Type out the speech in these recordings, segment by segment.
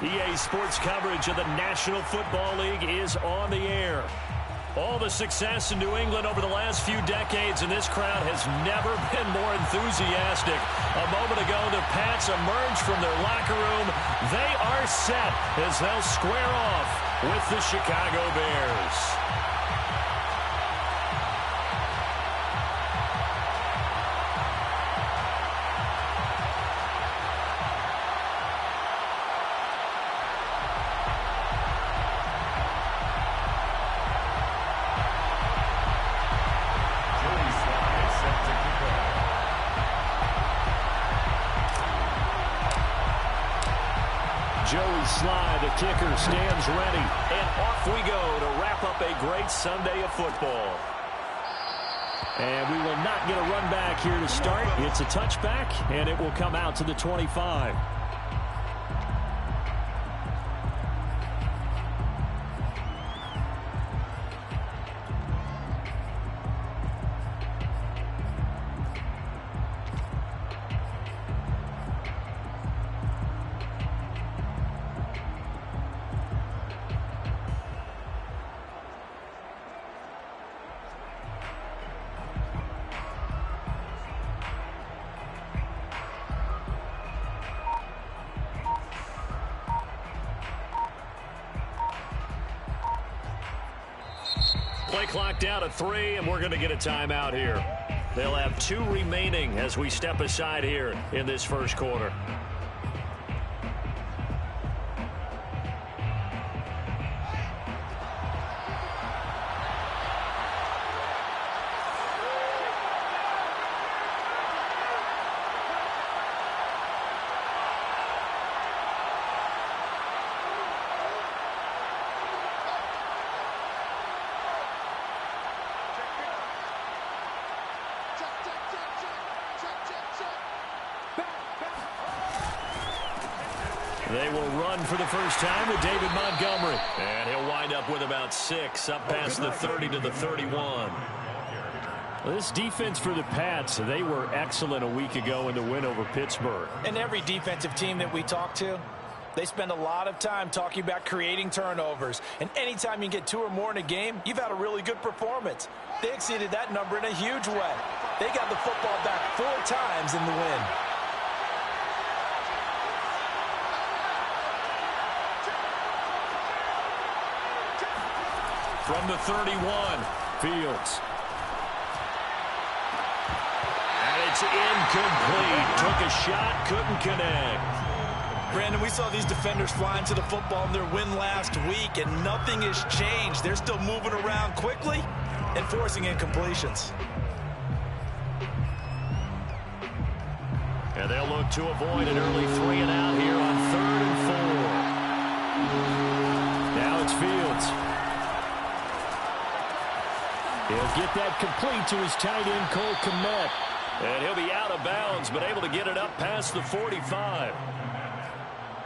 EA Sports coverage of the National Football League is on the air. All the success in New England over the last few decades, and this crowd has never been more enthusiastic. A moment ago, the Pats emerged from their locker room. They are set as they'll square off with the Chicago Bears. Joey Sly, the kicker, stands ready. And off we go to wrap up a great Sunday of football. And we will not get a run back here to start. It's a touchback, and it will come out to the 25. Play clock down to 3, and we're going to get a timeout here. They'll have 2 remaining as we step aside here in this first quarter. They will run for the first time with David Montgomery. And he'll wind up with about 6, up past the 30 to the 31. Well, this defense for the Pats, they were excellent a week ago in the win over Pittsburgh. And every defensive team that we talk to, they spend a lot of time talking about creating turnovers. And anytime you get 2 or more in a game, you've had a really good performance. They exceeded that number in a huge way. They got the football back 4 times in the win. From the 31, Fields. And it's incomplete. Took a shot, couldn't connect. Brandon, we saw these defenders flying to the football in their win last week, and nothing has changed. They're still moving around quickly and forcing incompletions. And they'll look to avoid an early 3 and out here on 3rd and 4. Now it's Fields. He'll get that complete to his tight end, Cole Kmet. And he'll be out of bounds, but able to get it up past the 45.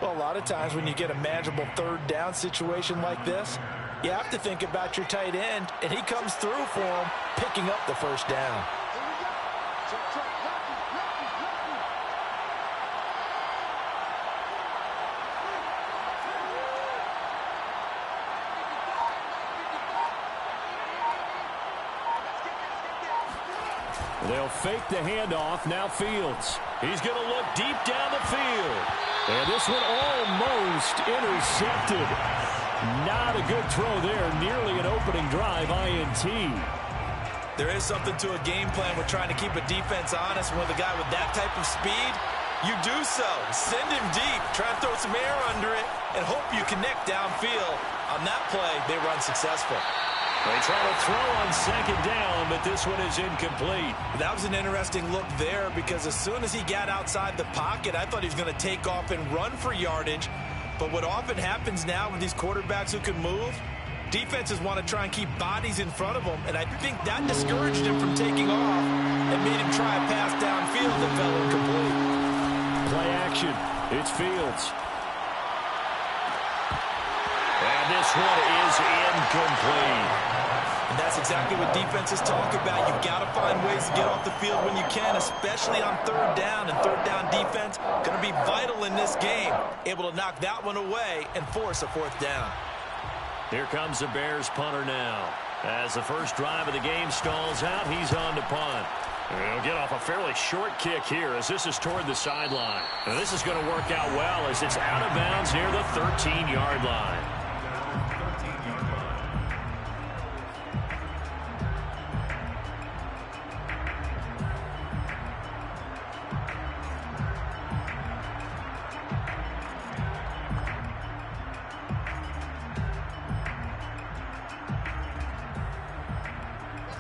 Well, a lot of times when you get a manageable 3rd down situation like this, you have to think about your tight end, and he comes through for him, picking up the 1st down. They'll fake the handoff. Now Fields. He's going to look deep down the field. And this one almost intercepted. Not a good throw there. Nearly an opening drive INT. There is something to a game plan with trying to keep a defense honest. And with a guy with that type of speed, you do so. Send him deep. Try and throw some air under it and hope you connect downfield. On that play, they run successful. They try to throw on 2nd down, but this one is incomplete. That was an interesting look there because as soon as he got outside the pocket, I thought he was going to take off and run for yardage. But what often happens now with these quarterbacks who can move, defenses want to try and keep bodies in front of them, and I think that discouraged him from taking off and made him try a pass downfield that fell incomplete. Play action. It's Fields. And this one is incomplete. And that's exactly what defenses talk about. You've got to find ways to get off the field when you can, especially on 3rd down. And 3rd down defense, Going to be vital in this game. Able to knock that one away and force a 4th down. Here comes the Bears punter now. As the first drive of the game stalls out, he's on to punt. He'll get off a fairly short kick here as this is toward the sideline. And this is going to work out well as it's out of bounds near the 13-yard line.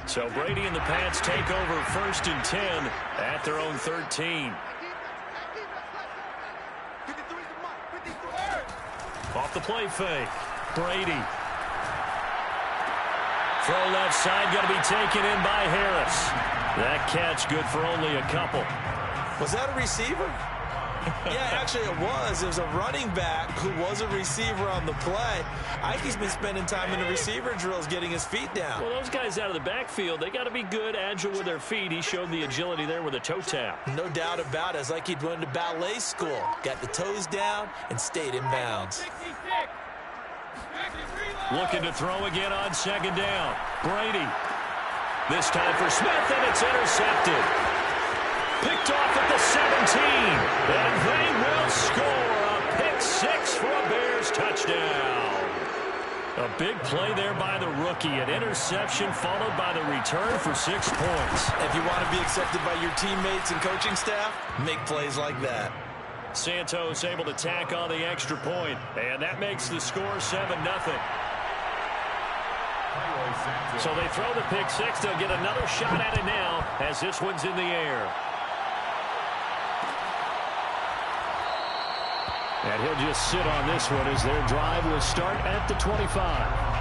So Brady and the Pats take over 1st and 10 at their own 13. Off the play fake. Brady. Throw left side, going to be taken in by Harris. That catch good for only a couple. Was that a receiver? Yeah, actually it was. It was a running back who was a receiver on the play. I think he's been spending time in the receiver drills getting his feet down. Well, those guys out of the backfield, they got to be good, agile with their feet. He showed the agility there with a toe tap. No doubt about it. It's like he'd went to ballet school. Got the toes down and stayed in bounds. Looking to throw again on 2nd down. Brady. This time for Smith, and it's intercepted. Picked off at the 17, and they will score a pick 6 for a Bears touchdown. A big play there by the rookie, an interception followed by the return for 6 points. If you want to be accepted by your teammates and coaching staff, make plays like that. Santos able to tack on the extra point, and that makes the score 7-0. So they throw the pick 6. They'll get another shot at it now as this one's in the air. And he'll just sit on this one as their drive will start at the 25.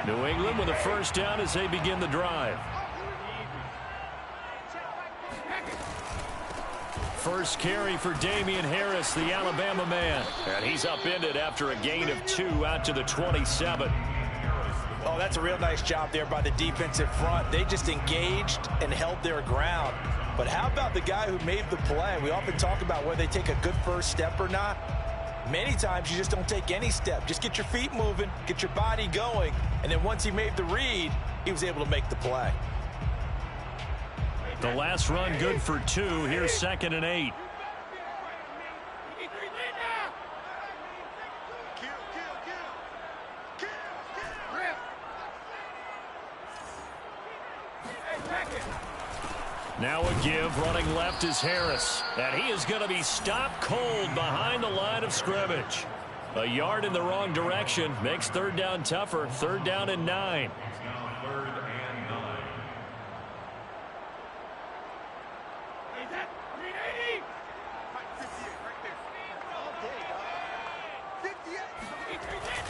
New England with a 1st down as they begin the drive. First carry for Damian Harris, the Alabama man. And he's upended after a gain of 2 out to the 27. Oh, that's a real nice job there by the defensive front. They just engaged and held their ground. But how about the guy who made the play? We often talk about whether they take a good first step or not. Many times you just don't take any step. Just get your feet moving, get your body going, and then once he made the read, he was able to make the play. The last run good for 2. Here's 2nd and 8. Now a give, running left is Harris. And he is going to be stopped cold behind the line of scrimmage. A yard in the wrong direction makes 3rd down tougher. 3rd down and 9.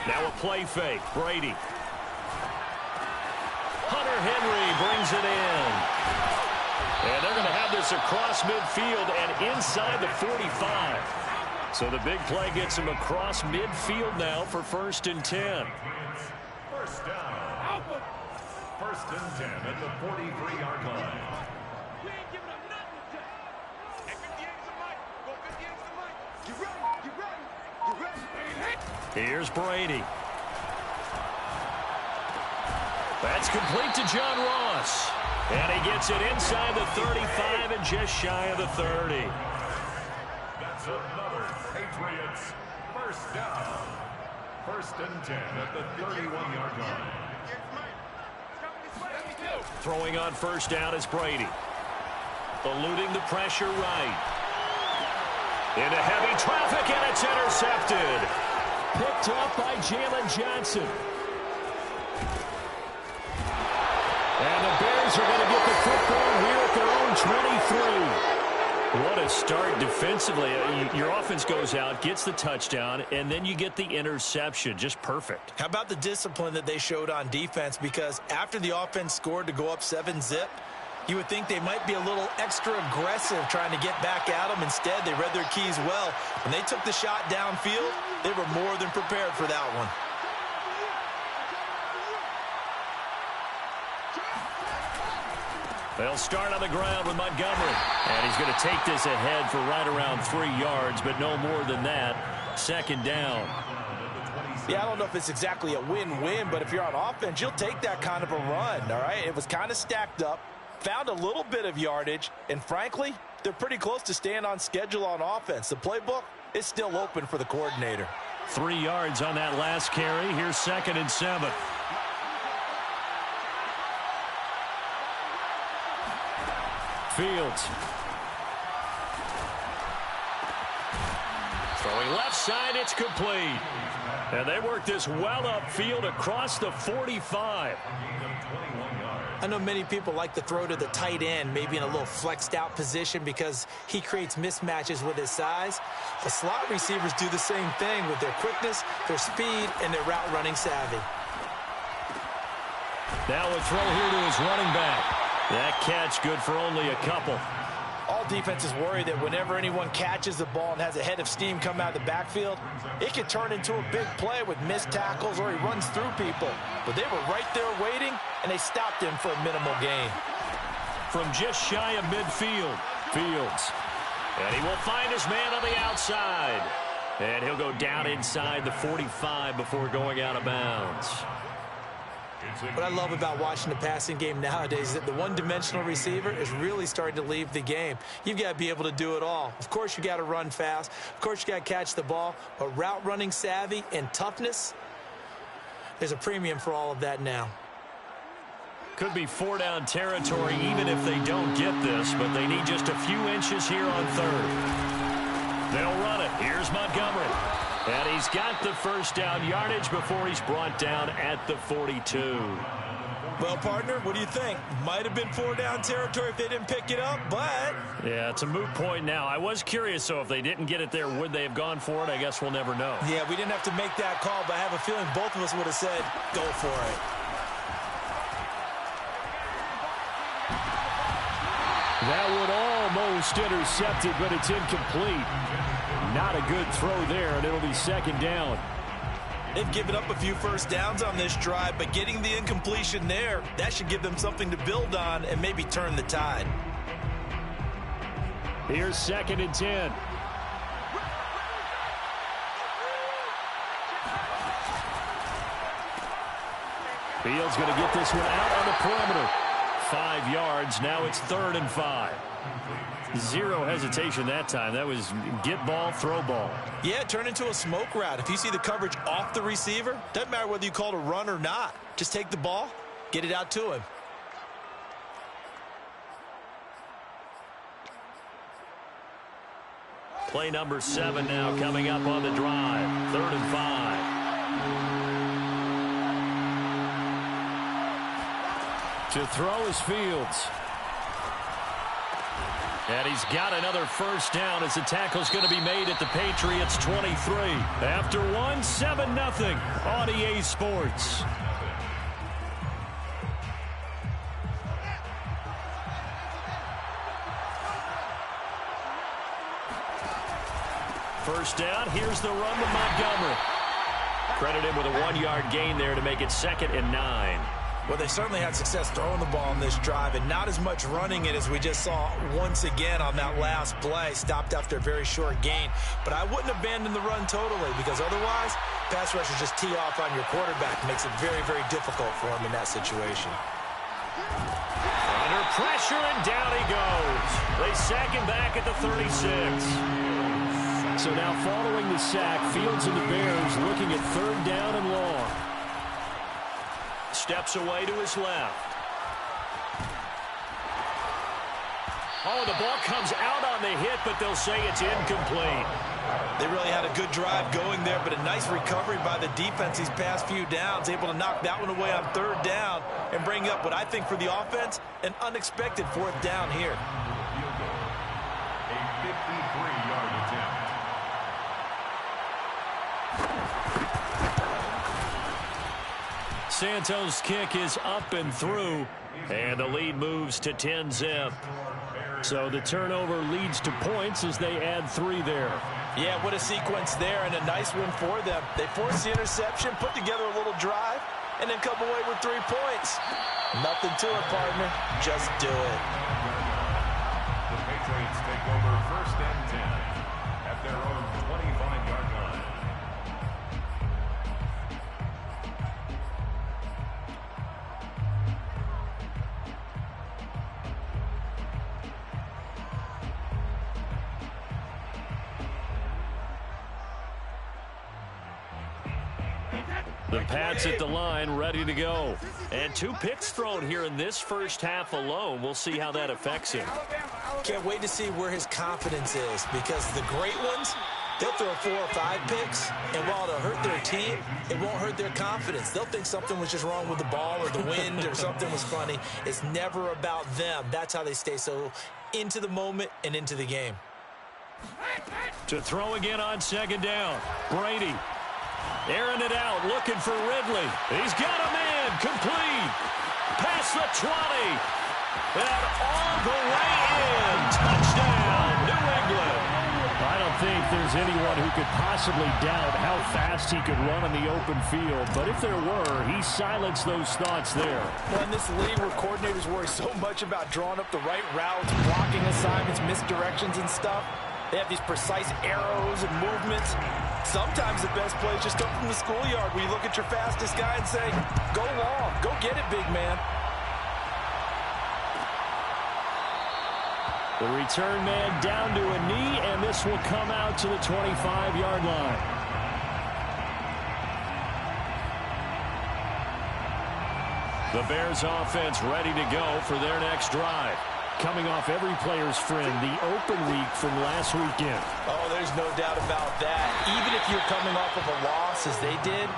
Now a play fake. Brady. Hunter Henry brings it in. And they're going to have this across midfield and inside the 45. So the big play gets him across midfield now for 1st and 10. First down. 1st and 10 at the 43-yard line. Here's Brady. That's complete to John Ross. And he gets it inside the 35 and just shy of the 30. That's another Patriots 1st down. 1st and 10 at the 31-yard line. Throwing on 1st down is Brady. Eluding the pressure right. Into heavy traffic, and it's intercepted. Picked up by Jalen Johnson. And the Bears are going to get the football here at their own 23. What a start defensively. Your offense goes out, gets the touchdown, and then you get the interception. Just perfect. How about the discipline that they showed on defense? Because after the offense scored to go up 7-zip, you would think they might be a little extra aggressive trying to get back at them. Instead, they read their keys well. When they took the shot downfield, they were more than prepared for that one. They'll start on the ground with Montgomery. And he's going to take this ahead for right around 3 yards, but no more than that. Second down. Yeah, I don't know if it's exactly a win-win, but if you're on offense, you'll take that kind of a run, all right? It was kind of stacked up, found a little bit of yardage, and frankly, they're pretty close to staying on schedule on offense. The playbook is still open for the coordinator. 3 yards on that last carry. Here's 2nd and 7. Fields. Throwing left side, it's complete. And they work this well upfield across the 45. I know many people like to throw to the tight end, maybe in a little flexed out position because he creates mismatches with his size. The slot receivers do the same thing with their quickness, their speed, and their route running savvy. Now a throw here to his running back. That catch good for only a couple. All defenses worry that whenever anyone catches the ball and has a head of steam come out of the backfield, it can turn into a big play with missed tackles or he runs through people. But they were right there waiting, and they stopped him for a minimal gain. From just shy of midfield, Fields. And he will find his man on the outside. And he'll go down inside the 45 before going out of bounds. What I love about watching the passing game nowadays is that the one-dimensional receiver is really starting to leave the game. You've got to be able to do it all. Of course, you got to run fast. Of course, you got to catch the ball. But route running savvy and toughness, there's a premium for all of that now. Could be 4-down territory even if they don't get this, but they need just a few inches here on 3rd. They'll run it. Here's Montgomery. And he's got the first down yardage before he's brought down at the 42. Well, partner, what do you think? Might have been 4-down territory if they didn't pick it up, but... Yeah, it's a moot point now. I was curious, so if they didn't get it there, would they have gone for it? I guess we'll never know. Yeah, we didn't have to make that call, but I have a feeling both of us would have said, go for it. That would almost intercept it, but it's incomplete. Not a good throw there, and it'll be 2nd down. They've given up a few first downs on this drive, but getting the incompletion there, that should give them something to build on and maybe turn the tide. Here's 2nd and 10. Fields going to get this one out on the perimeter. 5 yards. Now it's 3rd and 5. Zero hesitation that time. That was get ball, throw ball. Yeah, turn into a smoke route. If you see the coverage off the receiver, doesn't matter whether you call it a run or not. Just take the ball, get it out to him. Play number 7 now coming up on the drive. 3rd and 5. To throw is Fields. And he's got another first down as the tackle's going to be made at the Patriots 23. After 7-0 on EA Sports. First down, here's the run to Montgomery. Credit him with a 1-yard gain there to make it 2nd and 9. Well, they certainly had success throwing the ball on this drive and not as much running it as we just saw once again on that last play. Stopped after a very short gain. But I wouldn't abandon the run totally because otherwise, pass rushers just tee off on your quarterback. It makes it very, very difficult for him in that situation. Under pressure, and down he goes. They sack him back at the 36. So now following the sack, Fields and the Bears looking at 3rd down and long. Steps away to his left. Oh, the ball comes out on the hit, but they'll say it's incomplete. They really had a good drive going there, but a nice recovery by the defense these past few downs, able to knock that one away on 3rd down and bring up what I think for the offense, an unexpected 4th down here. 53-yard attempt. Santos' kick is up and through, and the lead moves to 10-zip. So the turnover leads to points as they add 3 there. Yeah, what a sequence there, and a nice win for them. They forced the interception, put together a little drive, and then come away with 3 points. Nothing to it, partner. Just do it. The Patriots take over 1st and 10 at their own 25-yard line. The Pats at the line, ready to go. And 2 picks thrown here in this first half alone. We'll see how that affects him. Can't wait to see where his confidence is, because the great ones, they'll throw 4 or 5 picks, and while it'll hurt their team, it won't hurt their confidence. They'll think something was just wrong with the ball or the wind or something was funny. It's never about them. That's how they stay so into the moment and into the game. To throw again on 2nd down. Brady airing it out, looking for Ridley. He's got a man, complete. Past the 20. And all the way in. Touchdown, New England. I don't think there's anyone who could possibly doubt how fast he could run in the open field. But if there were, he silenced those thoughts there. Well, in this league where coordinators worry so much about drawing up the right routes, blocking assignments, misdirections and stuff, they have these precise arrows and movements. Sometimes the best plays just come from the schoolyard where you look at your fastest guy and say, go long, go get it, big man. The return man down to a knee, and this will come out to the 25-yard line. The Bears offense ready to go for their next drive. Coming off every player's friend, the open week from last weekend. Oh, there's no doubt about that. Even if you're coming off of a loss as they did,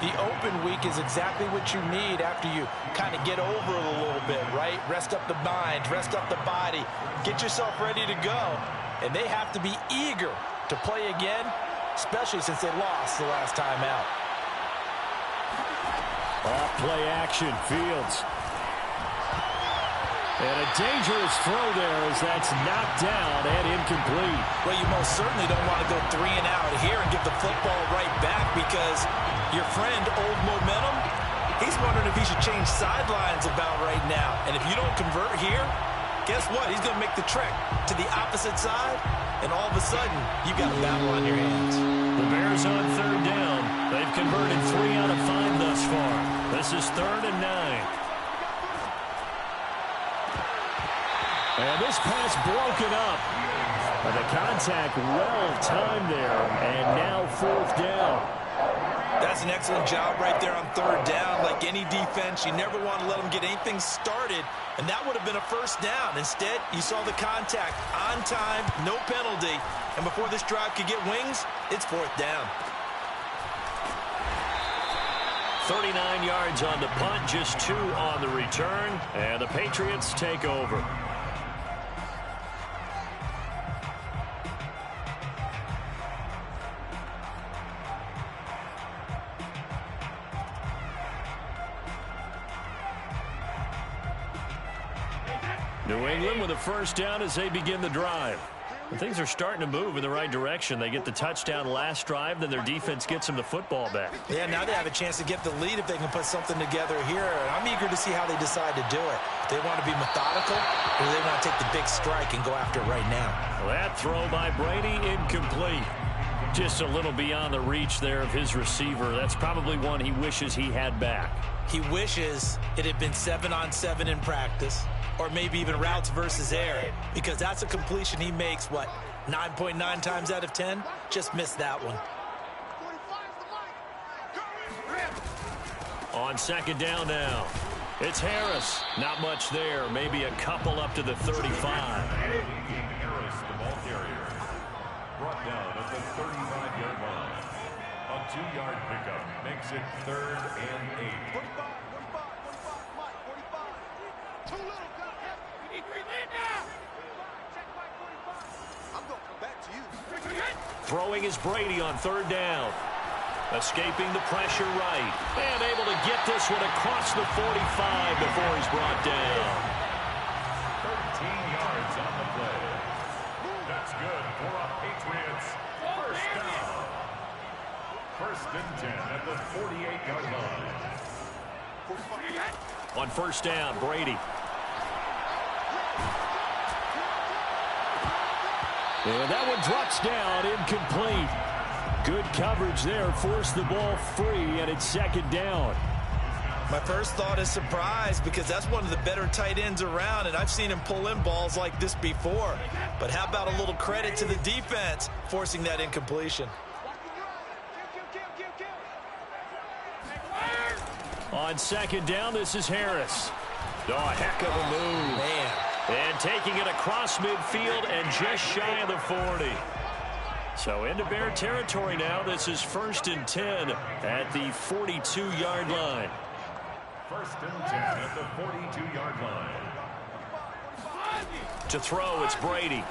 the open week is exactly what you need after you kind of get over it a little bit, right? Rest up the mind, rest up the body, get yourself ready to go. And they have to be eager to play again, especially since they lost the last time out. Off play action, Fields. And a dangerous throw there as that's knocked down and incomplete. Well, you most certainly don't want to go 3 and out here and give the football right back, because your friend, Old Momentum, he's wondering if he should change sidelines about right now. And if you don't convert here, guess what? He's going to make the trek to the opposite side, and all of a sudden, you've got a battle on your hands. The Bears on 3rd down. They've converted 3 out of 5 thus far. This is 3rd and 9. And this pass broken up. And the contact well-timed there. And now 4th down. That's an excellent job right there on 3rd down. Like any defense, you never want to let them get anything started. And that would have been a 1st down. Instead, you saw the contact on time, no penalty. And before this drive could get wings, it's 4th down. 39 yards on the punt, just 2 on the return. And the Patriots take over. New England with a 1st down as they begin the drive. And things are starting to move in the right direction. They get the touchdown last drive, then their defense gets them the football back. Yeah, now they have a chance to get the lead if they can put something together here. I'm eager to see how they decide to do it. Do they want to be methodical, or do they want to take the big strike and go after it right now? Well, that throw by Brady, incomplete. Just a little beyond the reach there of his receiver. That's probably one he wishes he had back. He wishes it had been 7-on-7 in practice, or maybe even routes versus air, because that's a completion he makes, what, 9.9 times out of 10? Just missed that one. On 2nd down now. It's Harris. Not much there. Maybe a couple up to the 35. Harris, the ball carrier, brought down at the 35-yard line. A 2-yard pickup makes it 3rd and 8. Throwing is Brady on third down. Escaping the pressure right. And able to get this one across the 45 before he's brought down. 13 yards on the play. That's good for a Patriots first down. First and 10 at the 48-yard line. On first down, Brady. And that one drops down, incomplete. Good coverage there, forced the ball free, and it's second down. My first thought is surprise, because that's one of the better tight ends around, and I've seen him pull in balls like this before. But how about a little credit to the defense forcing that incompletion? On second down, this is Harris. Oh, a heck of a move. Man. And taking it across midfield and just shy of the 40. So into Bear territory now. This is first and 10 at the 42-yard line. First and 10 at the 42-yard line. To throw, it's Brady.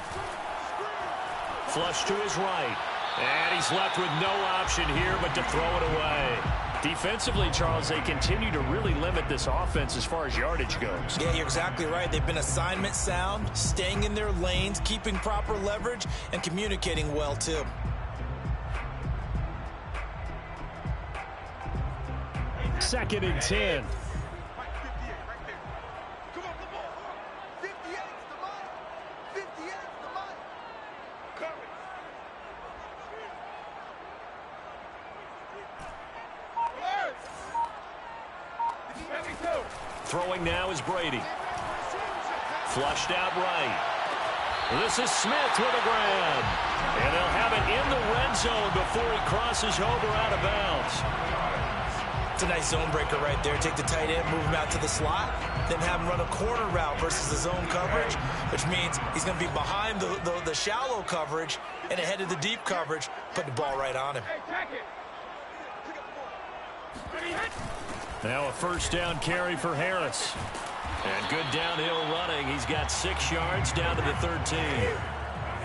Flush to his right. And he's left with no option here but to throw it away. Defensively, Charles, they continue to really limit this offense as far as yardage goes. Yeah, you're exactly right. They've been assignment sound, staying in their lanes, keeping proper leverage, and communicating well, too. Second and 10. Throwing now is Brady. Flushed out right. This is Smith with a grab. And they'll have it in the red zone before he crosses over out of bounds. It's a nice zone breaker right there. Take the tight end, move him out to the slot, then have him run a corner route versus the zone coverage, which means he's going to be behind the shallow coverage and ahead of the deep coverage, put the ball right on him. Now a first down carry for Harris. And good downhill running. He's got 6 yards down to the 13.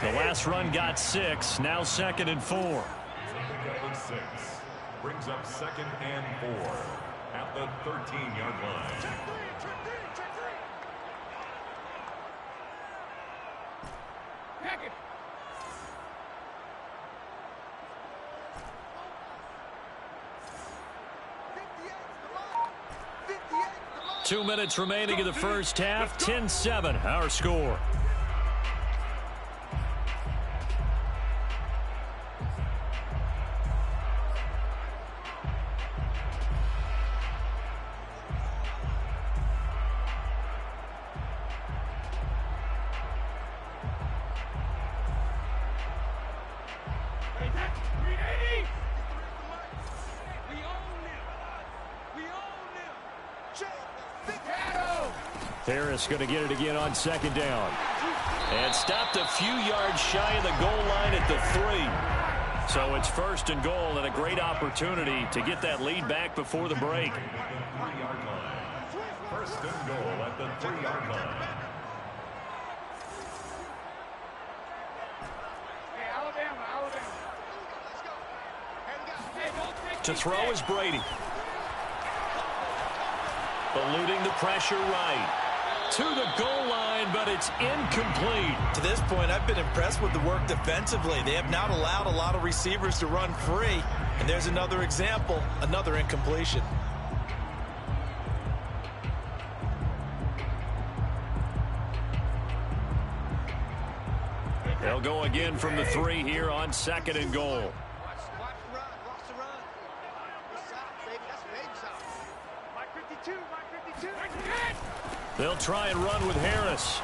The last run got 6. Now second and 4. Pickup of 6. Brings up second and 4 at the 13-yard line. 2 minutes remaining in the first half. 10-7, our score. Harris going to get it again on second down. And stopped a few yards shy of the goal line at the 3. So it's first and goal and a great opportunity to get that lead back before the break. First and goal at the 3-yard line. To throw is Brady. Eluding the pressure right. To the goal line, but it's incomplete. To this point, I've been impressed with the work defensively. They have not allowed a lot of receivers to run free. And there's another example, another incompletion. They'll go again from the 3 here on second and goal. They'll try and run with Harris.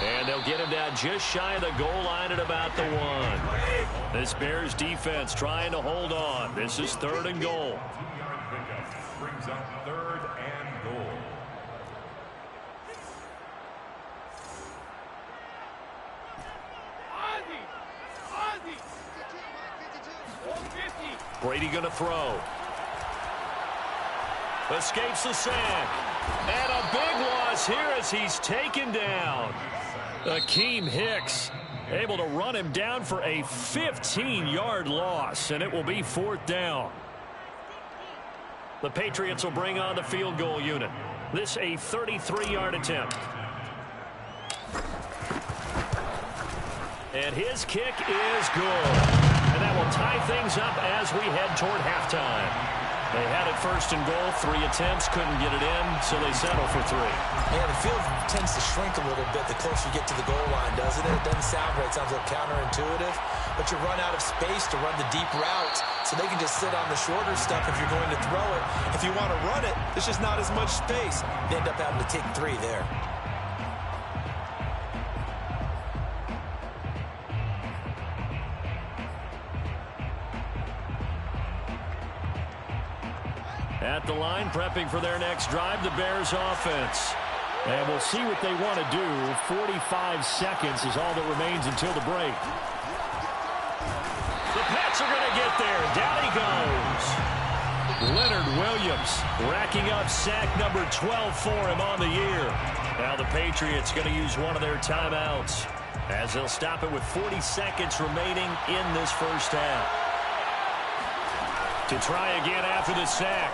And they'll get him down just shy of the goal line at about the 1. This Bears defense trying to hold on. This is third and goal. 2-yard pickup brings up third and goal. Brady going to throw. Escapes the sack. And a big loss here as he's taken down. Akeem Hicks Able to run him down for a 15-yard loss, and it will be 4th down. The Patriots will bring on the field goal unit. This a 33-yard attempt. And his kick is good. And that will tie things up as we head toward halftime. They had it 1st and goal, 3 attempts, couldn't get it in, so they settle for 3. Yeah, the field tends to shrink a little bit the closer you get to the goal line, doesn't it? It doesn't sound right. It sounds a little counterintuitive, but you run out of space to run the deep routes, so they can just sit on the shorter stuff if you're going to throw it. If you want to run it, there's just not as much space. They end up having to take 3 there. At the line, prepping for their next drive, the Bears offense. And we'll see what they want to do. 45 seconds is all that remains until the break. The Pats are going to get there. Down he goes. Leonard Williams racking up sack number 12 for him on the year. Now the Patriots going to use one of their timeouts as they'll stop it with 40 seconds remaining in this first half. To try again after the sack.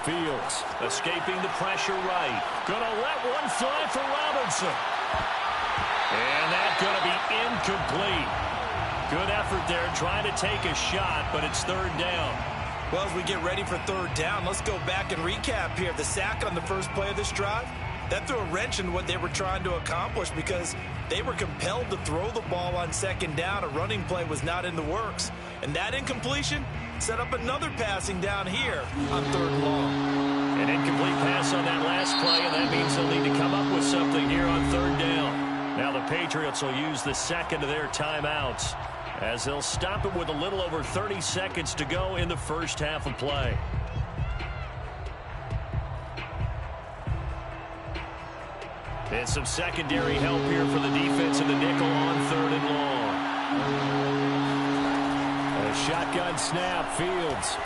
Fields escaping the pressure right. Gonna let one fly for Robinson. And that's gonna be incomplete. Good effort there trying to take a shot, but it's 3rd down. Well, as we get ready for 3rd down, let's go back and recap here. The sack on the first play of this drive, that threw a wrench in what they were trying to accomplish because they were compelled to throw the ball on 2nd down. A running play was not in the works. And that incompletion set up another passing down here on 3rd long. An incomplete pass on that last play, and that means they'll need to come up with something here on 3rd down. Now the Patriots will use the second of their timeouts as they'll stop it with a little over 30 seconds to go in the first half of play. And some secondary help here for the defense in the nickel on 3rd and long. A shotgun snap, Fields.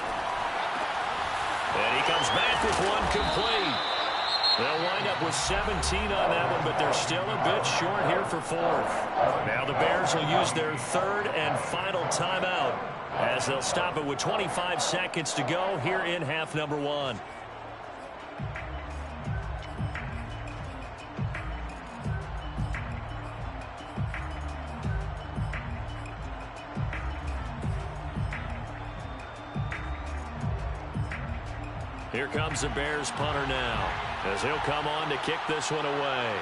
And he comes back with one complete. They'll wind up with 17 on that one, but they're still a bit short here for 4th. Now the Bears will use their 3rd and final timeout as they'll stop it with 25 seconds to go here in half number 1. Here comes the Bears punter now as he'll come on to kick this one away.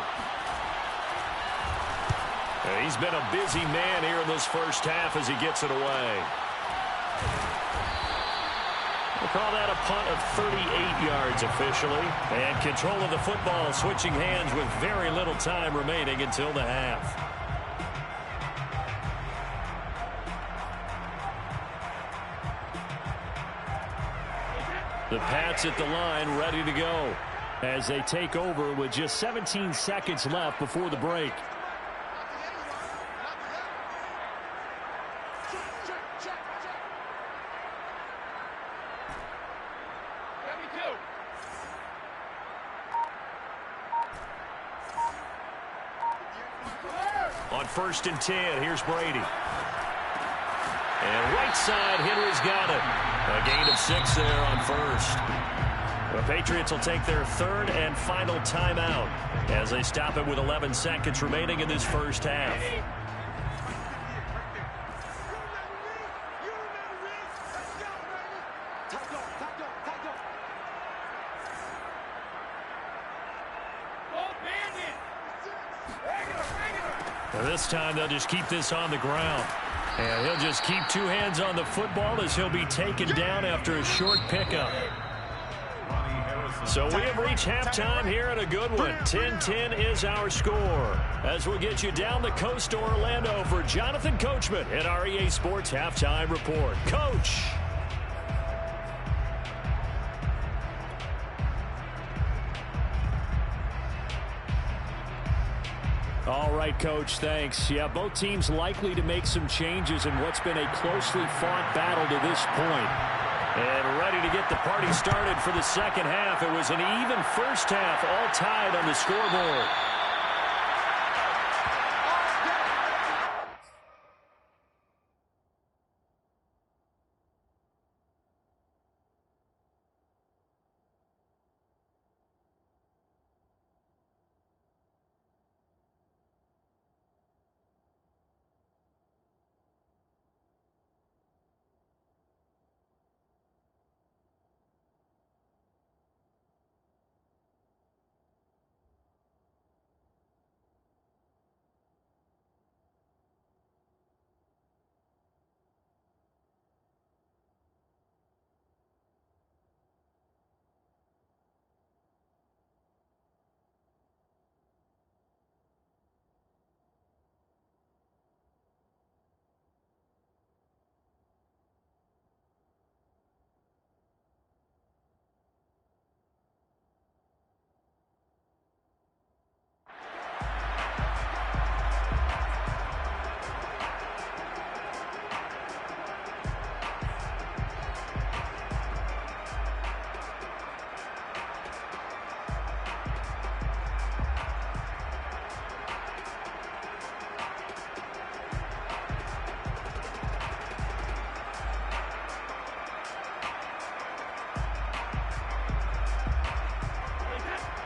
And he's been a busy man here in this first half as he gets it away. We'll call that a punt of 38 yards officially. And control of the football switching hands with very little time remaining until the half. The Pats at the line ready to go as they take over with just 17 seconds left before the break. On 1st and 10, here's Brady. And right side, Henry's got it. A gain of 6 there on 1st. The Patriots will take their 3rd and final timeout as they stop it with 11 seconds remaining in this first half. This time they'll just keep this on the ground. And he'll just keep 2 hands on the football as he'll be taken down after a short pickup. So we have reached halftime here in a good one. 10-10 is our score. As we'll get you down the coast to Orlando for Jonathan Coachman at our EA Sports Halftime Report. Coach. All right, Coach, thanks. Yeah, both teams likely to make some changes in what's been a closely fought battle to this point. And ready to get the party started for the second half. It was an even first half, all tied on the scoreboard.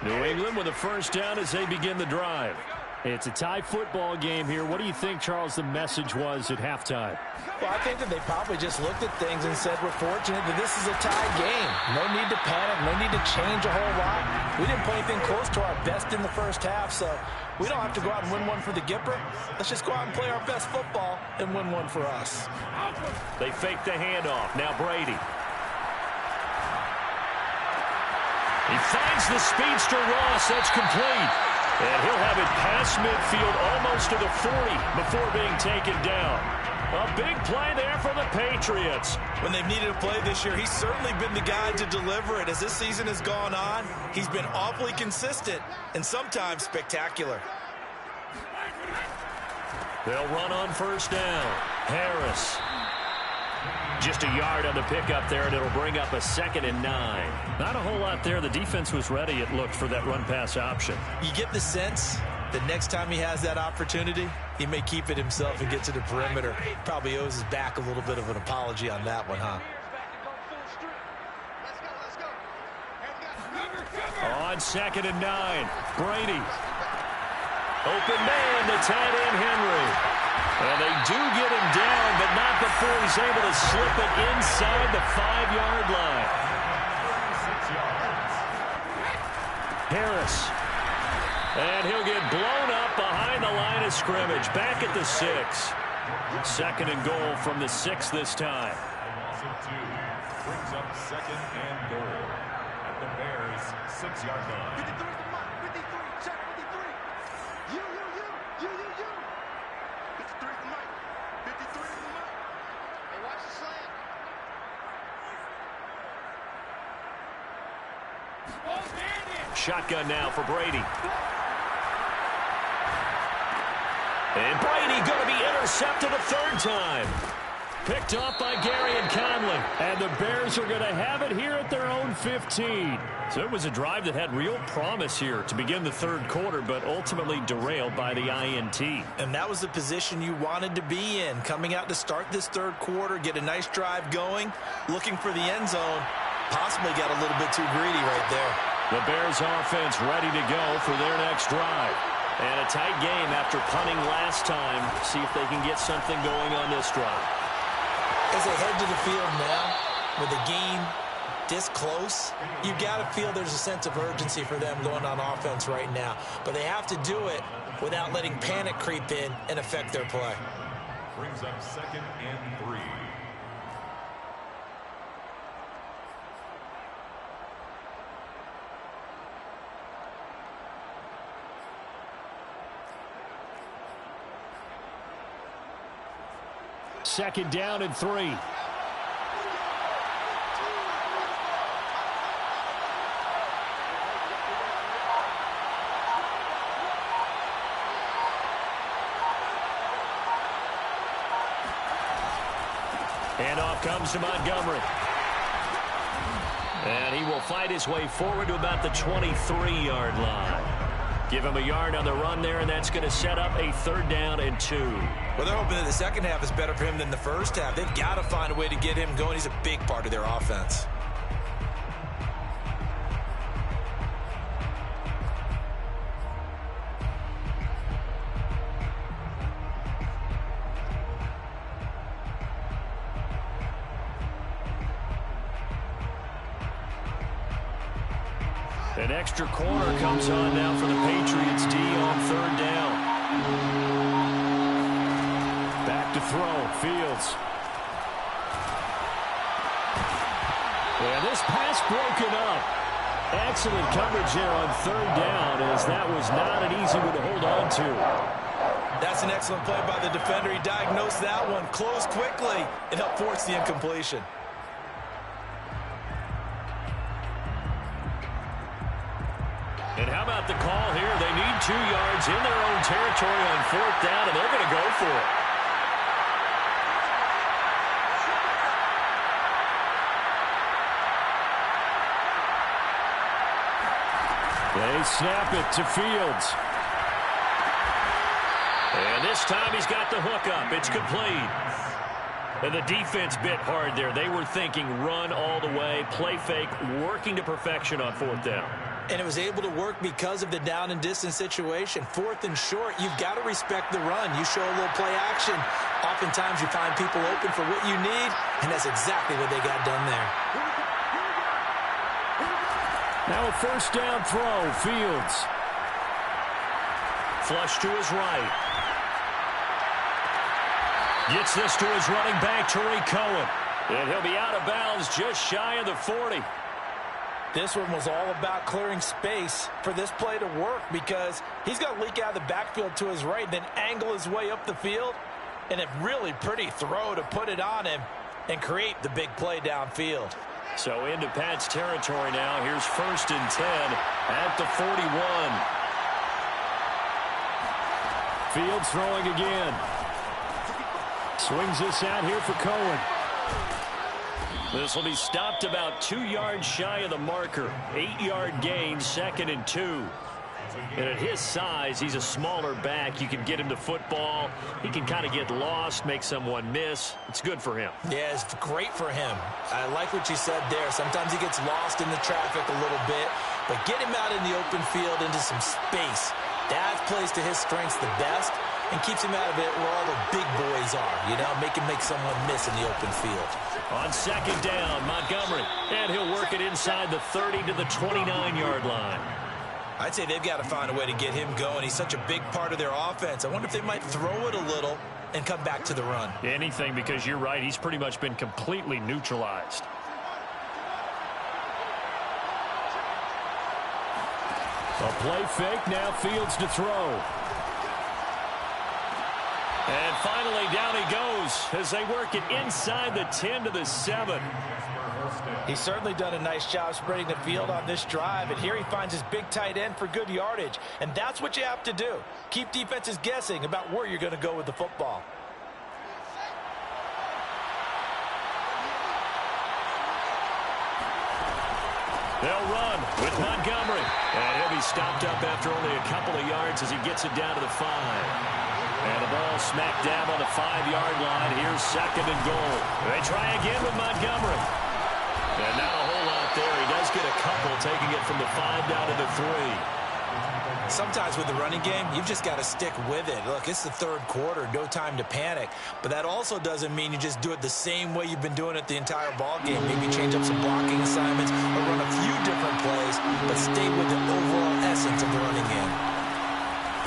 New England with a first down as they begin the drive. It's a tie football game here. What do you think, Charles, the message was at halftime? Well, I think that they probably just looked at things and said, we're fortunate that this is a tie game. No need to panic. No need to change a whole lot. We didn't play anything close to our best in the first half, so we don't have to go out and win one for the Gipper. Let's just go out and play our best football and win one for us. They fake the handoff. Now Brady. He finds the speedster Ross. That's complete. And he'll have it past midfield almost to the 40 before being taken down. A big play there for the Patriots. When they've needed a play this year, he's certainly been the guy to deliver it. As this season has gone on, he's been awfully consistent and sometimes spectacular. They'll run on first down. Harris. Just a yard on the pickup there, and it'll bring up a 2nd and 9. Not a whole lot there. The defense was ready, it looked, for that run-pass option. You get the sense that next time he has that opportunity, he may keep it himself and get to the perimeter. Probably owes his back a little bit of an apology on that one, huh? On 2nd and 9, Brady. Open man to tight end Henry. And they do get him down, but not before he's able to slip it inside the 5-yard line. Harris. And he'll get blown up behind the line of scrimmage. Back at the 6. 2nd and goal from the 6 this time. Loss of 2 brings up 2nd and goal at the Bears' 6-yard line. Shotgun now for Brady. And Brady going to be intercepted a 3rd time. Picked off by Gary and Conley. And the Bears are going to have it here at their own 15. So it was a drive that had real promise here to begin the 3rd quarter, but ultimately derailed by the INT. And that was the position you wanted to be in. Coming out to start this 3rd quarter, get a nice drive going, looking for the end zone. Possibly got a little bit too greedy right there. The Bears offense ready to go for their next drive. And a tight game after punting last time. See if they can get something going on this drive. As they head to the field now, with a game this close, you got to feel there's a sense of urgency for them going on offense right now. But they have to do it without letting panic creep in and affect their play. Brings up 2nd and 3. Second down and 3. And off comes to Montgomery. And he will fight his way forward to about the 23-yard line. Give him a yard on the run there, and that's going to set up a 3rd down and 2. Well, they're hoping that the second half is better for him than the first half. They've got to find a way to get him going. He's a big part of their offense. An extra corner comes on now for the Patriots D on 3rd down. Back to throw. Fields. And this pass broken up. Excellent coverage there on 3rd down, as that was not an easy one to hold on to. That's an excellent play by the defender. He diagnosed that one, closed quickly, and helped force the incompletion. And how about the call here? They need 2 yards in their own territory on 4th down, and they're going to go for it. They snap it to Fields. And this time he's got the hook up. It's complete. And the defense bit hard there. They were thinking run all the way, play fake, working to perfection on 4th down. And it was able to work because of the down and distance situation. 4th and short, you've got to respect the run. You show a little play action. Oftentimes you find people open for what you need, and that's exactly what they got done there. Now a first down throw, Fields. Flush to his right. Gets this to his running back, Tariq Cohen. And he'll be out of bounds just shy of the 40. This one was all about clearing space for this play to work because he's got to leak out of the backfield to his right, then angle his way up the field, and a really pretty throw to put it on him and create the big play downfield. So into Pat's territory now. Here's 1st and 10 at the 41. Fields throwing again. Swings this out here for Cohen. This will be stopped about 2 yards shy of the marker. 8-yard gain, 2nd and 2. And at his size, he's a smaller back. You can get him to football. He can kind of get lost, make someone miss. It's good for him. Yeah, it's great for him. I like what you said there. Sometimes he gets lost in the traffic a little bit, but get him out in the open field into some space. That plays to his strengths the best and keeps him out of it where all the big boys are, you know, make someone miss in the open field. On 2nd down, Montgomery, and he'll work it inside the 30 to the 29-yard line. I'd say they've got to find a way to get him going. He's such a big part of their offense. I wonder if they might throw it a little and come back to the run. Anything, because you're right, he's pretty much been completely neutralized. A play fake, now Fields to throw. And finally, down he goes as they work it inside the 10 to the 7. He's certainly done a nice job spreading the field on this drive, and here he finds his big tight end for good yardage. And that's what you have to do. Keep defenses guessing about where you're going to go with the football. They'll run with Montgomery. And he'll be stopped up after only a couple of yards as he gets it down to the 5. And the ball smack dab on the 5-yard line. Here's 2nd and goal. They try again with Montgomery. And not a whole lot there. He does get a couple, taking it from the 5 down to the 3. Sometimes with the running game, you've just got to stick with it. Look, it's the 3rd quarter, no time to panic. But that also doesn't mean you just do it the same way you've been doing it the entire ball game. Maybe change up some blocking assignments or run a few different plays, but stay with the overall essence of the running game.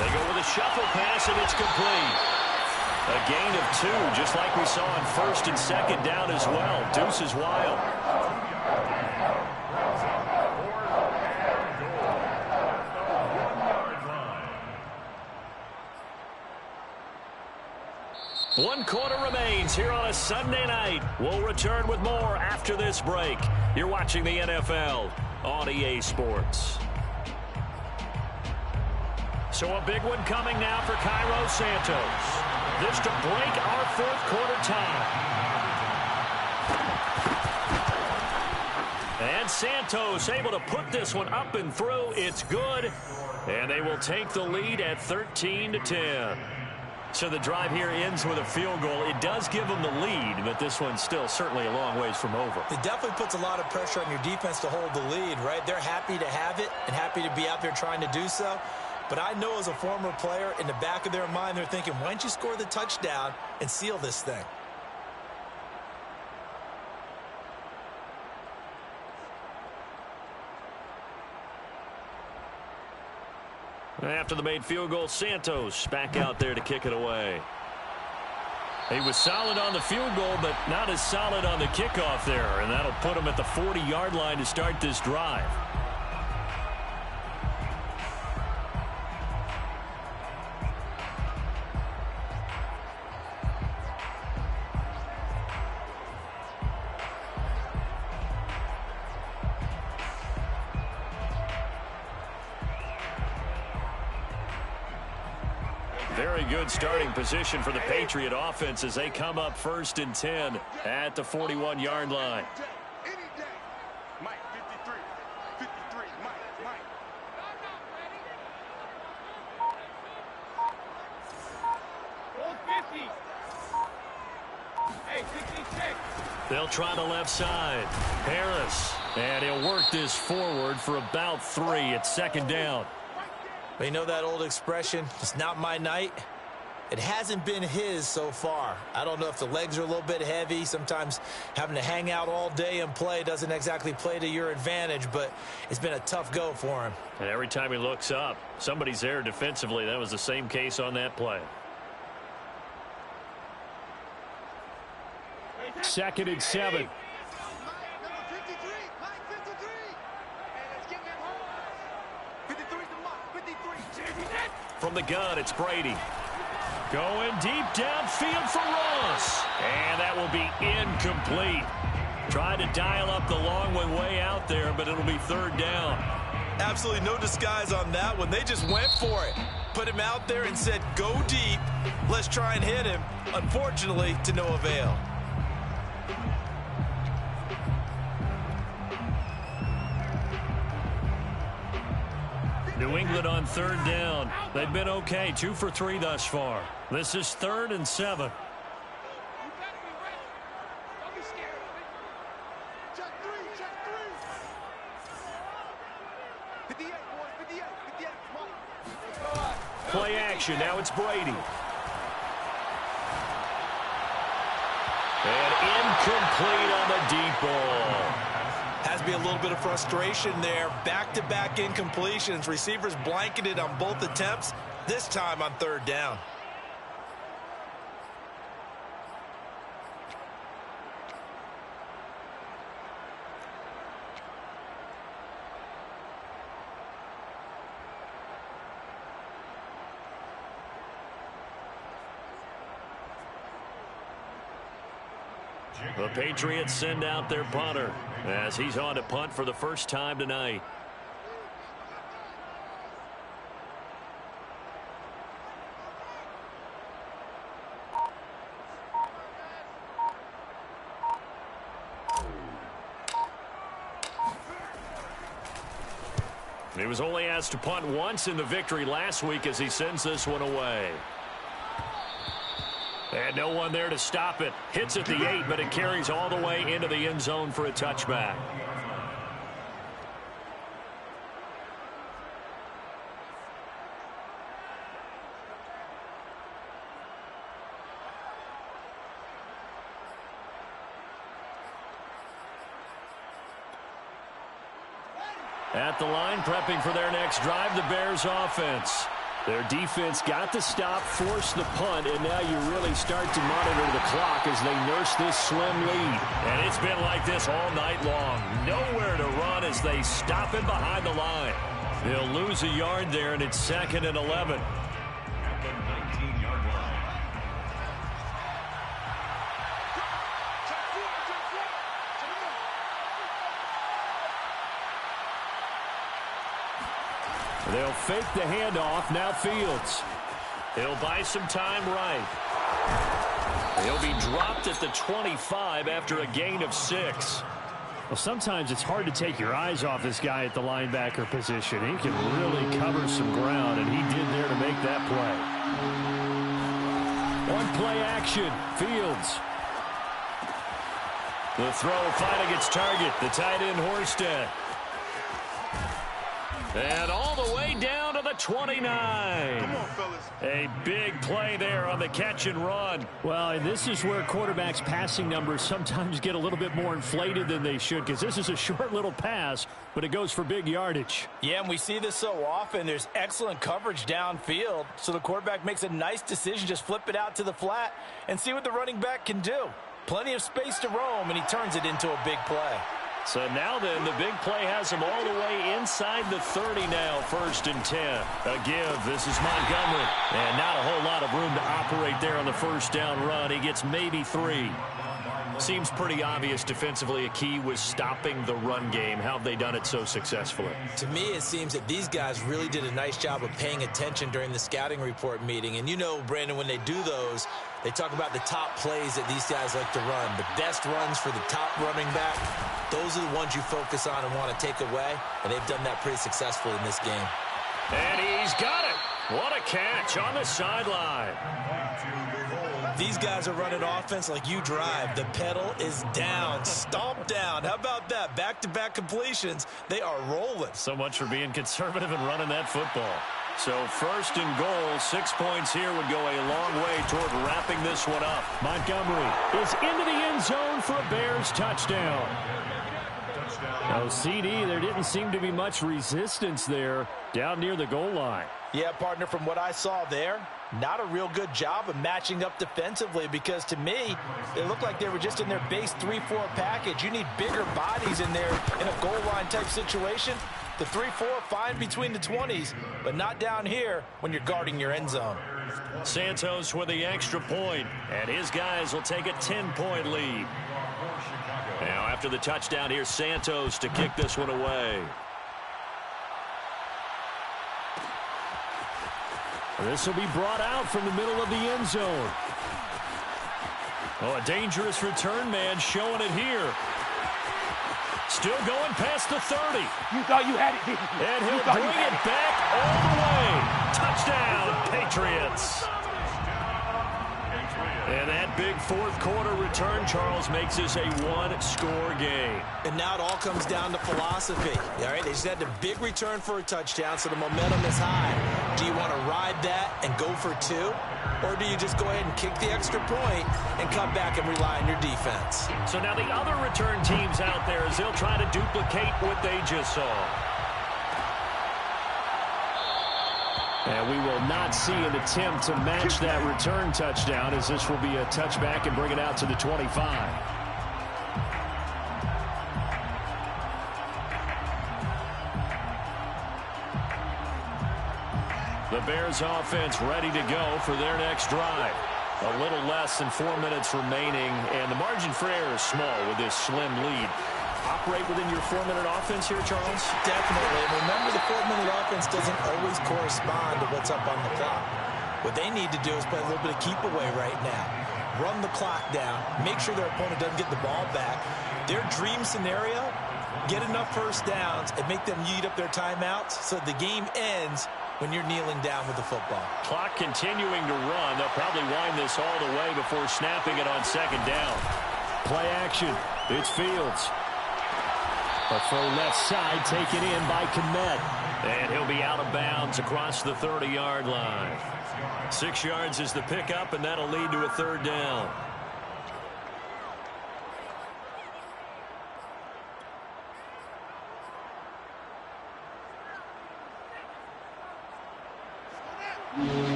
They go with a shuffle pass, and it's complete. A gain of 2, just like we saw on 1st and 2nd down as well. Deuce is wild. One quarter remains here on a Sunday night. We'll return with more after this break. You're watching the NFL on EA Sports. So a big one coming now for Cairo Santos. This to break our 4th quarter tie. And Santos able to put this one up and through. It's good. And they will take the lead at 13-10. So the drive here ends with a field goal. It does give them the lead, but this one's still certainly a long ways from over. It definitely puts a lot of pressure on your defense to hold the lead, right? They're happy to have it and happy to be out there trying to do so. But I know as a former player, in the back of their mind, they're thinking, why don't you score the touchdown and seal this thing? After the made field goal, Santos back out there to kick it away. He was solid on the field goal, but not as solid on the kickoff there, and that'll put him at the 40-yard line to start this drive. Very good starting position for the Patriot offense as they come up 1st and 10 at the 41-yard line. Mike, 53, Mike. They'll try the left side. Harris And he'll work this forward for about 3. It's second down. You know that old expression, it's not my night? It hasn't been his so far. I don't know if the legs are a little bit heavy. Sometimes having to hang out all day and play doesn't exactly play to your advantage, but it's been a tough go for him. And every time he looks up, somebody's there defensively. That was the same case on that play. Second and 7. From the gun, it's Brady. Going deep downfield for Ross. And that will be incomplete. Trying to dial up the long one way out there, but it'll be third down. Absolutely no disguise on that one. They just went for it. Put him out there and said, go deep. Let's try and hit him. Unfortunately, to no avail. New England on third down. They've been okay. 2 for 3 thus far. This is 3rd and 7. Play action. Now it's Brady. And incomplete on the deep ball. Has to be a little bit of frustration there. Back-to-back incompletions. Receivers blanketed on both attempts, this time on third down. The Patriots send out their punter as he's on to punt for the first time tonight. He was only asked to punt once in the victory last week as he sends this one away. And no one there to stop it. Hits at the 8, but it carries all the way into the end zone for a touchback. At the line, prepping for their next drive, the Bears offense. Their defense got the stop, forced the punt, and now you really start to monitor the clock as they nurse this slim lead. And it's been like this all night long. Nowhere to run as they stop him behind the line. They'll lose a yard there, and it's 2nd and 11. At the 19-yard line. They'll fake the handoff. Now Fields. He'll buy some time right. He'll be dropped at the 25 after a gain of 6. Well, sometimes it's hard to take your eyes off this guy at the linebacker position. He can really cover some ground, and he did there to make that play. One play action. Fields. The throw finally gets target. The tight end Horsted. And all the way down to the 29. Come on, fellas. A big play there on the catch and run. Well, and this is where quarterbacks' passing numbers sometimes get a little bit more inflated than they should, because this is a short little pass, but it goes for big yardage. Yeah, and we see this so often. There's excellent coverage downfield, so the quarterback makes a nice decision. Just flip it out to the flat and see what the running back can do. Plenty of space to roam, and he turns it into a big play. So now then, the big play has him all the way inside the 30 now, 1st and 10. A give. This is Montgomery. And not a whole lot of room to operate there on the first down run. He gets maybe 3. Seems pretty obvious defensively a key was stopping the run game. How have they done it so successfully? To me, it seems that these guys really did a nice job of paying attention during the scouting report meeting. And you know, Brandon, when they do those, they talk about the top plays that these guys like to run. The best runs for the top running back, those are the ones you focus on and want to take away. And they've done that pretty successfully in this game. And he's got it. What a catch on the sideline. These guys are running offense like you drive. The pedal is down, stomp down. How about that? Back-to-back completions. They are rolling. So much for being conservative and running that football. So 1st and goal, 6 points here would go a long way toward wrapping this one up. Montgomery is into the end zone for a Bears touchdown. Oh, CD, there didn't seem to be much resistance there down near the goal line. Yeah, partner, from what I saw there, not a real good job of matching up defensively because to me, it looked like they were just in their base 3-4 package. You need bigger bodies in there in a goal line type situation. The 3-4 fine between the 20s, but not down here when you're guarding your end zone. Santos with the extra point, and his guys will take a 10-point lead. Now after the touchdown, here's Santos to kick this one away. This will be brought out from the middle of the end zone. Oh, a dangerous return man showing it here. Still going past the 30. You thought you had it. And he'll bring it back all the way. Touchdown, Patriots. And that big fourth quarter return, Charles, makes this a one-score game. And now it all comes down to philosophy. All right, they just had a big return for a touchdown, so the momentum is high. Do you want to ride that and go for 2? Or do you just go ahead and kick the extra point and come back and rely on your defense? So now the other return teams out there, as they'll try to duplicate what they just saw. And we will not see an attempt to match that return touchdown, as this will be a touchback and bring it out to the 25. The Bears offense ready to go for their next drive. A little less than 4 minutes remaining, and the margin for error is small with this slim lead. Operate within your 4-minute offense here, Charles? Definitely. And remember, the 4-minute offense doesn't always correspond to what's up on the clock. What they need to do is play a little bit of keep away right now. Run the clock down. Make sure their opponent doesn't get the ball back. Their dream scenario, get enough first downs and make them eat up their timeouts so the game ends when you're kneeling down with the football. Clock continuing to run. They'll probably wind this all the way before snapping it on second down. Play action. It's Fields. A throw left side taken in by Kmet. And he'll be out of bounds across the 30-yard line. 6 yards is the pickup, and that'll lead to a third down.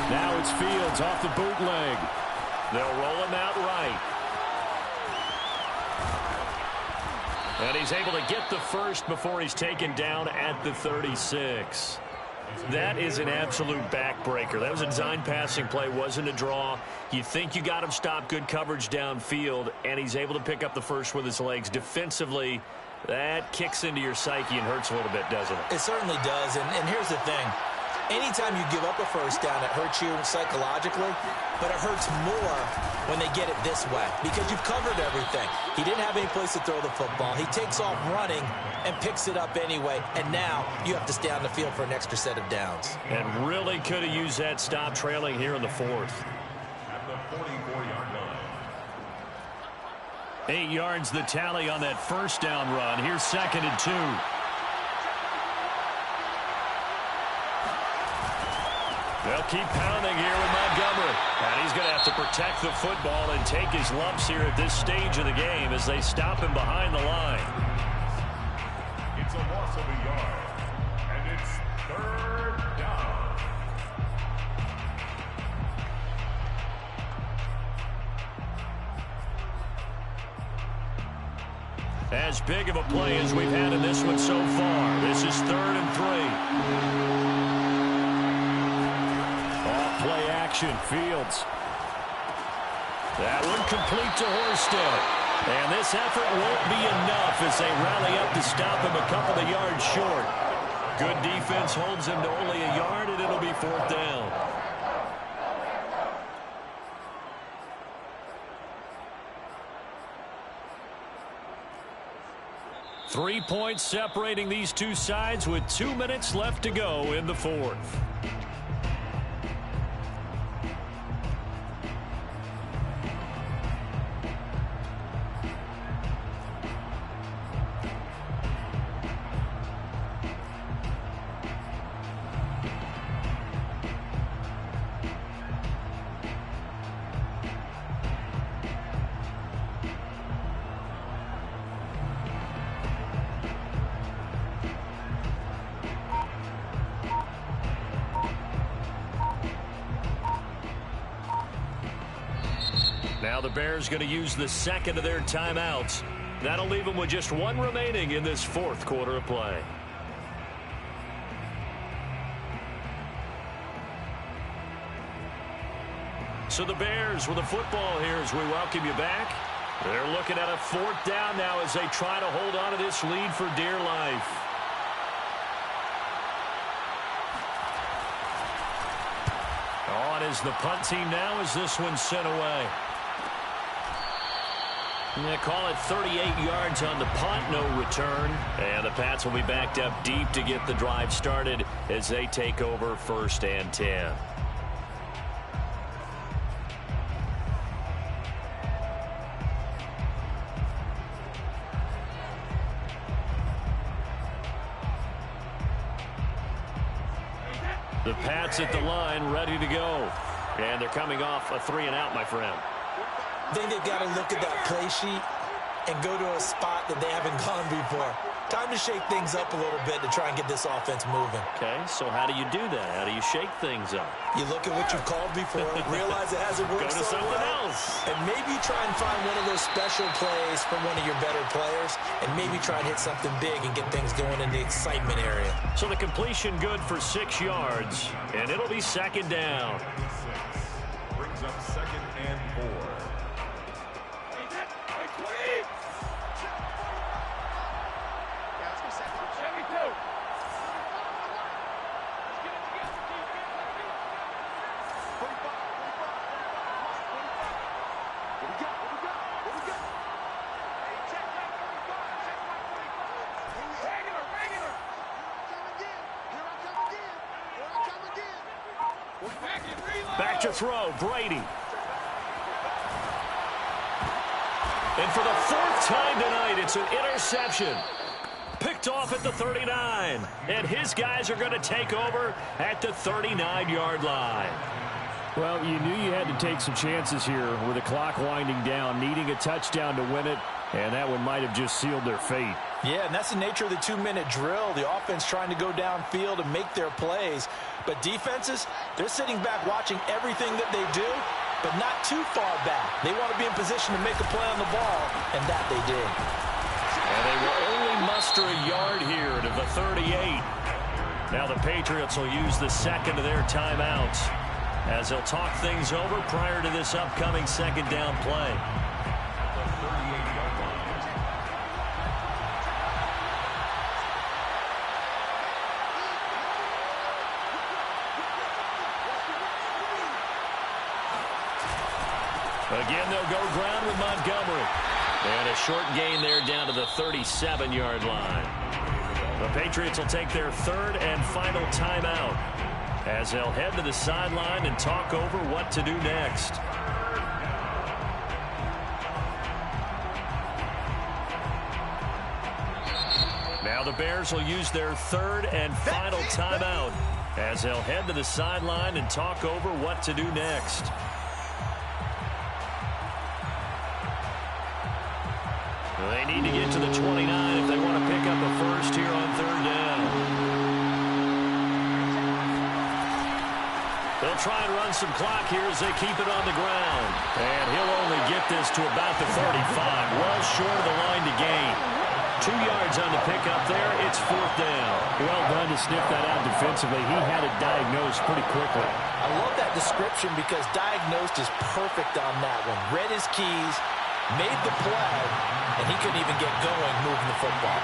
Now it's Fields off the bootleg. They'll roll him out right. And he's able to get the first before he's taken down at the 36. That is an absolute backbreaker. That was a design passing play, wasn't a draw. You think you got him stopped, good coverage downfield, and he's able to pick up the first with his legs. Defensively, that kicks into your psyche and hurts a little bit, doesn't it? It certainly does, and here's the thing. Anytime you give up a first down, it hurts you psychologically, but it hurts more when they get it this way because you've covered everything. He didn't have any place to throw the football. He takes off running and picks it up anyway, and now you have to stay on the field for an extra set of downs. And really could have used that stop trailing here in the fourth. At the 44-yard line. 8 yards the tally on that first down run. Here's 2nd and 2. They'll keep pounding here with Montgomery. And he's going to have to protect the football and take his lumps here at this stage of the game as they stop him behind the line. It's a loss of a yard. And it's third down. As big of a play as we've had in this one so far. This is 3rd and 3. Play action, Fields. That one complete to Horsted. And this effort won't be enough as they rally up to stop him a couple of yards short. Good defense holds him to only a yard, and it'll be 4th down. 3 points separating these two sides with 2 minutes left to go in the fourth. Now the Bears going to use the second of their timeouts. That'll leave them with just one remaining in this fourth quarter of play. So the Bears with the football here as we welcome you back. They're looking at a fourth down now as they try to hold on to this lead for dear life. On is the punt team now as this one's sent away. They call it 38 yards on the punt, no return. And the Pats will be backed up deep to get the drive started as they take over 1st and 10. The Pats at the line, ready to go. And they're coming off a 3-and-out, my friend. I think they've got to look at that play sheet and go to a spot that they haven't gone before. Time to shake things up a little bit to try and get this offense moving. Okay, so how do you do that? How do you shake things up? You look at what you've called before, realize it hasn't worked Go to so something well, else. and maybe try and find one of those special plays from one of your better players, and maybe try and hit something big and get things going in the excitement area. So the completion good for 6 yards, and it'll be 2nd down. Brings up 2nd and 4. Back to throw, Brady. And for the 4th time tonight, it's an interception. Picked off at the 39. And his guys are going to take over at the 39-yard line. Well, you knew you had to take some chances here with the clock winding down, needing a touchdown to win it, and that one might have just sealed their fate. Yeah, and that's the nature of the 2-minute drill. The offense trying to go downfield and make their plays. But defenses, they're sitting back watching everything that they do, but not too far back. They want to be in position to make a play on the ball, and that they did. And they will only muster a yard here to the 38. Now the Patriots will use the second of their timeouts as they'll talk things over prior to this upcoming 2nd down play. Again, they'll go ground with Montgomery. And a short gain there down to the 37-yard line. The Patriots will take their 3rd and final timeout as they'll head to the sideline and talk over what to do next. Now the Bears will use their 3rd and final timeout as they'll head to the sideline and talk over what to do next. They need to get to the 29 if they want to pick up a first here on 3rd down. They'll try and run some clock here as they keep it on the ground. And he'll only get this to about the 35, well short of the line to gain. 2 yards on the pickup there. It's 4th down. Well done to sniff that out defensively. He had it diagnosed pretty quickly. I love that description because diagnosed is perfect on that one. Read his keys, made the play, and he couldn't even get going moving the football.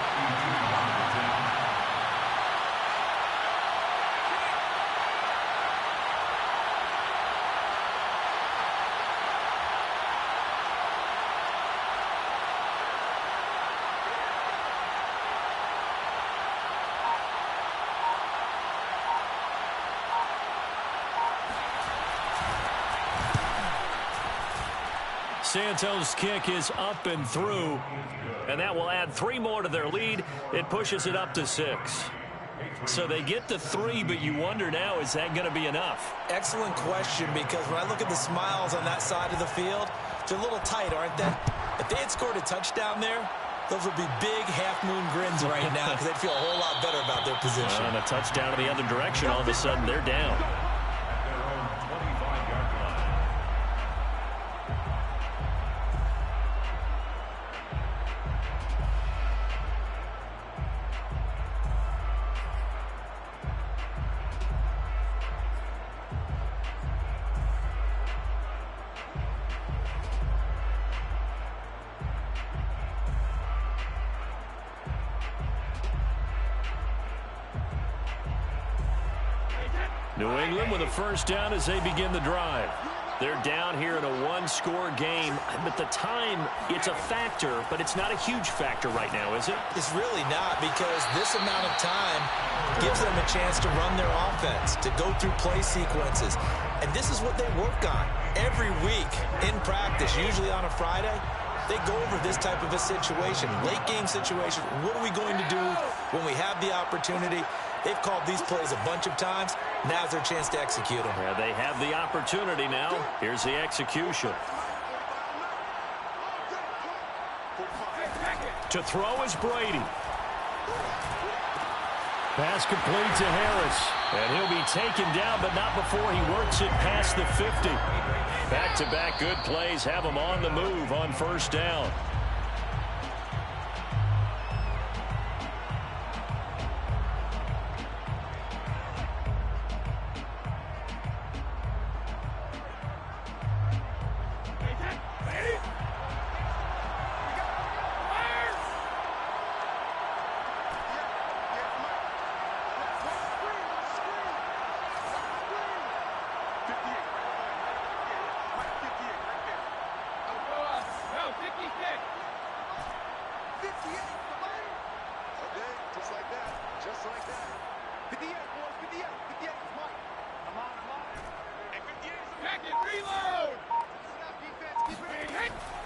Santos' kick is up and through, and that will add 3 more to their lead. It pushes it up to 6. So they get to 3, but you wonder now, is that going to be enough? Excellent question, because when I look at the smiles on that side of the field, they're a little tight, aren't they? If they had scored a touchdown there, those would be big half-moon grins right now, because they'd feel a whole lot better about their position. And a touchdown in the other direction, all of a sudden they're down. At their own 25-yard line. New England with a first down as they begin the drive. They're down here in a 1-score game, but the time, it's a factor, but it's not a huge factor right now, is it? It's really not, because this amount of time gives them a chance to run their offense, to go through play sequences. And this is what they work on every week in practice, usually on a Friday. They go over this type of a situation, late game situation. What are we going to do when we have the opportunity? They've called these plays a bunch of times. Now's their chance to execute them. Yeah, they have the opportunity now. Here's the execution. To throw is Brady. Pass complete to Harris. And he'll be taken down, but not before he works it past the 50. Back-to-back good plays have him on the move on first down.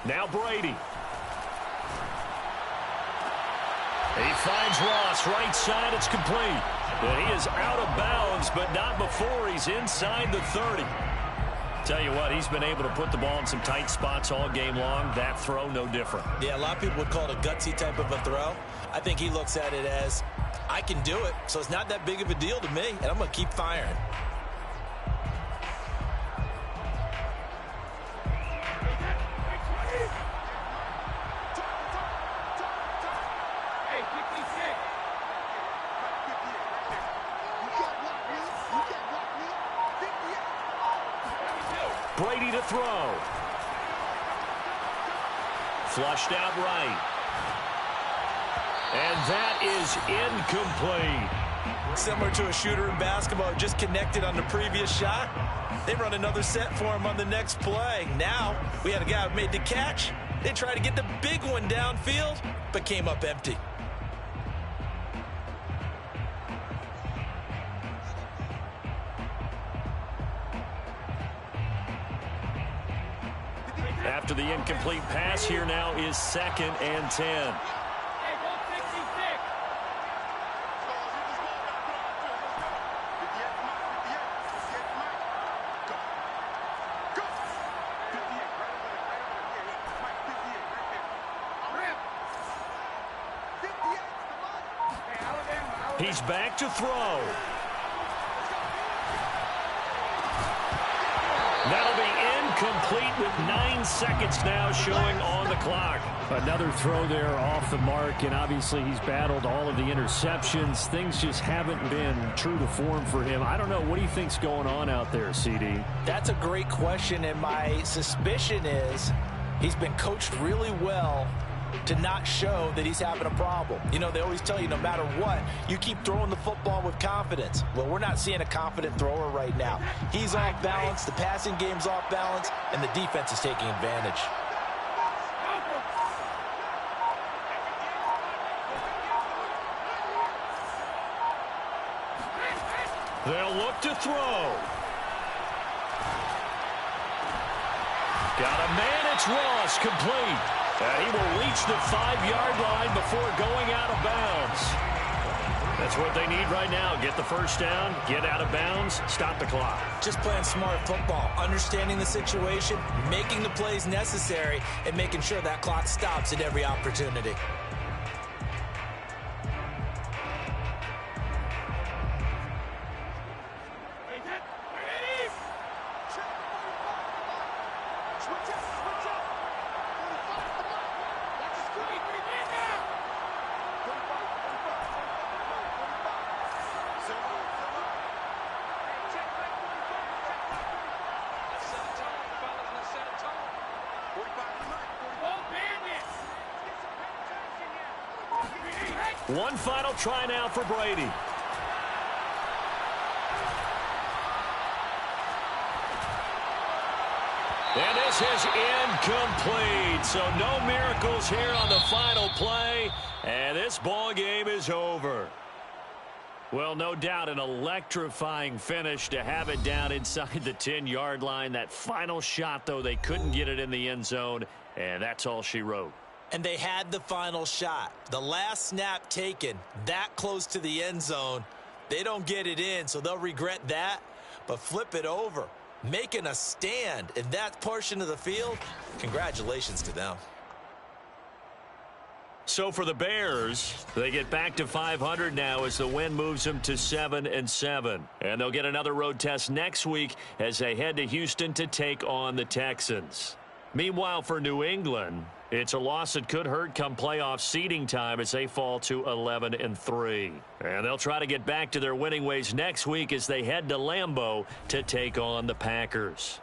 Now Brady. He finds Ross right side. It's complete. And he is out of bounds, but not before he's inside the 30. Tell you what, he's been able to put the ball in some tight spots all game long. That throw, no different. Yeah, a lot of people would call it a gutsy type of a throw. I think he looks at it as, I can do it, so it's not that big of a deal to me, and I'm going to keep firing. Brady to throw. Flushed out right. And that is incomplete. Similar to a shooter in basketball, just connected on the previous shot. They run another set for him on the next play. Now, we had a guy who made the catch. They tried to get the big one downfield, but came up empty. After the incomplete pass, here now is 2nd and 10. He's back to throw. That'll be incomplete with 9 seconds now showing on the clock. Another throw there off the mark, and obviously he's battled all of the interceptions. Things just haven't been true to form for him. I don't know. What do you think's going on out there, CD? That's a great question, and my suspicion is he's been coached really well to not show that he's having a problem. You know, they always tell you no matter what, you keep throwing the football with confidence. Well, we're not seeing a confident thrower right now. He's off balance, the passing game's off balance, and the defense is taking advantage. They'll look to throw. Got a man That's Ross, complete. And he will reach the 5-yard line before going out of bounds. That's what they need right now. Get the first down, get out of bounds, stop the clock. Just playing smart football, understanding the situation, making the plays necessary, and making sure that clock stops at every opportunity. One final try now for Brady. And this is incomplete. So no miracles here on the final play. And this ball game is over. Well, no doubt an electrifying finish to have it down inside the 10-yard line. That final shot, though, they couldn't get it in the end zone. And that's all she wrote. And they had the final shot. The last snap taken that close to the end zone. They don't get it in, so they'll regret that. But flip it over, making a stand in that portion of the field. Congratulations to them. So for the Bears, they get back to 500 now as the win moves them to 7-7. And they'll get another road test next week as they head to Houston to take on the Texans. Meanwhile, for New England, it's a loss that could hurt come playoff seeding time as they fall to 11-3. And they'll try to get back to their winning ways next week as they head to Lambeau to take on the Packers.